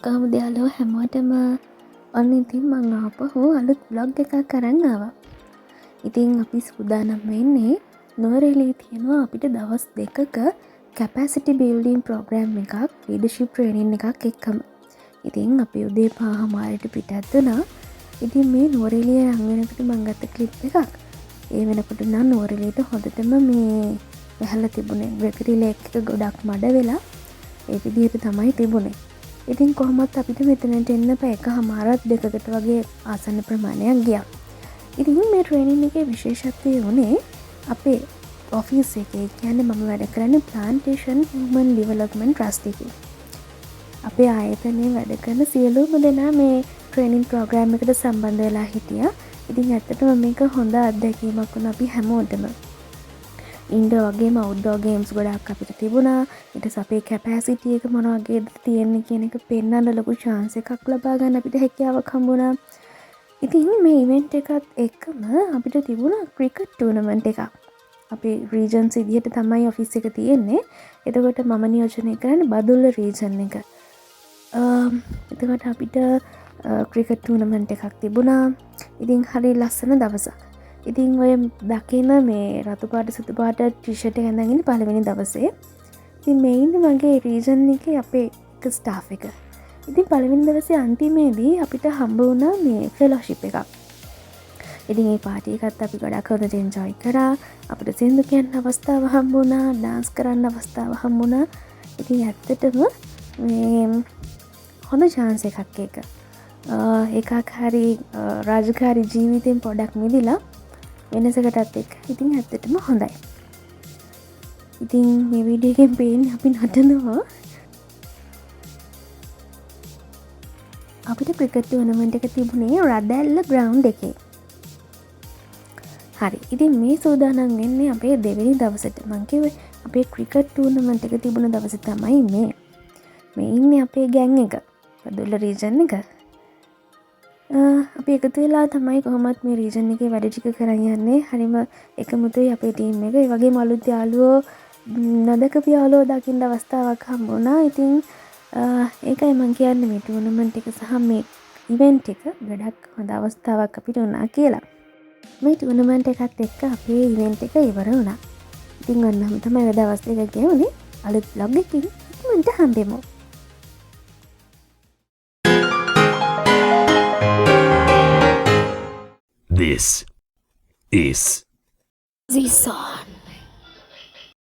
කොහොමද යාළුවෝ හැමෝටම ඔන්න ඉතින් මං ආපහු අලුත් බ්ලොග් එකක් අරන් ආවා. ඉතින් අපි සූදානම් වෙන්නේ නුවරඑළියේ තියෙනවා අපිට දවස් 2ක කැපැසිටි බිල්ඩින් ප්‍රෝග්‍රෑම් එකක් ලීඩර්ෂිප් ට්‍රේනින් එකක් එක්කම. ඉතින් අපි උදේ 5:00ට පිටත් වුණා. ඉතින් මේ නුවරඑළිය රංගනකට මං ගත්ත ක්ලිප් එකක්. ඒ වෙනකොට නම් නුවරඑළියට හොඳටම මේ වැහලා තිබුණේ. ග්‍රෙගරි ලේක් එක ගොඩක් මඩ වෙලා ඒ විදිහට තමයි තිබුණේ. ඉතින් කොහොමත් අපිට මෙතනට එන්න පැය එකහමාරක් දෙකකට වගේ ආසන්න ප්‍රමාණයක් ගියා. ඉතින් මේ ට්‍රේනින් එකේ විශේෂත්වය වුණේ අපේ ඔෆිස් එකේ. කියන්නේ මම වැඩ කරන්නේ ප්ලාන්ටේෂන් හියුමන් ඩෙවලොප්මන්ට් ට්‍රස්ට් එකේ. අපේ ආයතනයේ වැඩ කරන සියලුම දෙනා මේ ට්‍රේනින් ප්‍රෝග්‍රෑම් එකට සම්බන්ධ වෙලා හිටියා. ඉතින් ඇත්තටම මේක හොඳ අත්දැකීමක් වුණා අපි හැමෝටම. ඉන්ඩෝ වගේම අවුට්ඩෝර් ගේම්ස් ගොඩක් අපිට තිබුණා. ඊට පස්සේ අපේ කැපැසිටි එක මොන වගේද තියෙන්නේ කියන එක පෙන්වන්න ලොකු chance එකක් ලබා ගන්න අපිට හැකියාවක් හම්බුණා. ඉතින් මේ ඉවෙන්ට් එකත් එක්කම අපිට තිබුණා ක්‍රිකට් ටූර්නමන්ට් එකක්. අපේ රීජන්ස් විදිහට තමයි ඔෆිස් එක තියෙන්නේ. එතකොට මම නියෝජනය කරන්නේ බදුල්ල රීජන් එක. එතකොට අපිට ක්‍රිකට් ටූර්නමන්ට් එකක් තිබුණා. ඉතින් හරි ලස්සන දවසක්. ඉතින් ඔය දකින මේ රතු පාට සුදු පාට ටී-ෂර්ට් එක ඇඳගෙන පළවෙනි දවසේ ඉතින් මේ ඉන්නේ මගේ රීජන් එකේ අපේ ස්ටාෆ් එක. ඉතින් පළවෙනි දවසේ අන්තිමේදී අපිට හම්බ වුණා මේ ෆෙලෝෂිප් එකක්. ඉතින් මේ පාටි එකත් අපි ගොඩක් හොඳට එන්ජොයි කරා. අපිට සින්දු කියන්න අවස්ථාව හම්බ වුණා, ඩාන්ස් කරන්න අවස්ථාව හම්බ වුණා. ඉතින් ඇත්තටම මේ හොඳ chance එකක් ඒක. එකක් හරි රාජකාරී ජීවිතෙන් පොඩක් මිදිලා වෙනසකටත් එක්ක ඉතින් ඇත්තටම හොඳයි. ඉතින් මේ වීඩියෝ එකෙන් පේන්නේ අපි නටනවා. අපිට ක්‍රිකට් ටූර්නමන්ට් එක තිබුණේ රදැල්ල ග්‍රවුන්ඩ් එකේ. හරි. ඉතින් මේ සූදානම් වෙන්නේ අපේ දෙවෙනි දවසට. මං කිව්වේ අපේ ක්‍රිකට් ටූර්නමන්ට් එක තිබුණ දවසේ තමයි මේ. මේ ඉන්නේ අපේ ගෑන් එක. බදුල්ල රීජන් එක. අපි එකතු වෙලා තමයි කොහොමත් මේ රීජන් එකේ වැඩ ටික කරන් යන්නේ. හරිම එකමුතුයි අපේ ටීම් එක. ඒ වගේම අලුත් යාළුවෝ නොදකපු යාළුවෝ දකින්න අවස්ථාවක් හම්බුණා. ඉතින් ඒකයි මම කියන්නේ මේ ටූර්නමන්ට් එක සහ මේ ඉවෙන්ට් එක ගොඩක් හොඳ අවස්ථාවක් අපිට වුණා කියලා. මේ ටූර්නමන්ට් එකත් එක්ක අපේ ඉවෙන්ට් එක ඉවර වුණා. ඉතින් ඔන්නම තමයි අද දවස් දෙක ගෙවුනේ. අලුත් vlog එකකින් ඉක්මනට හම්බෙමු. This is Zison.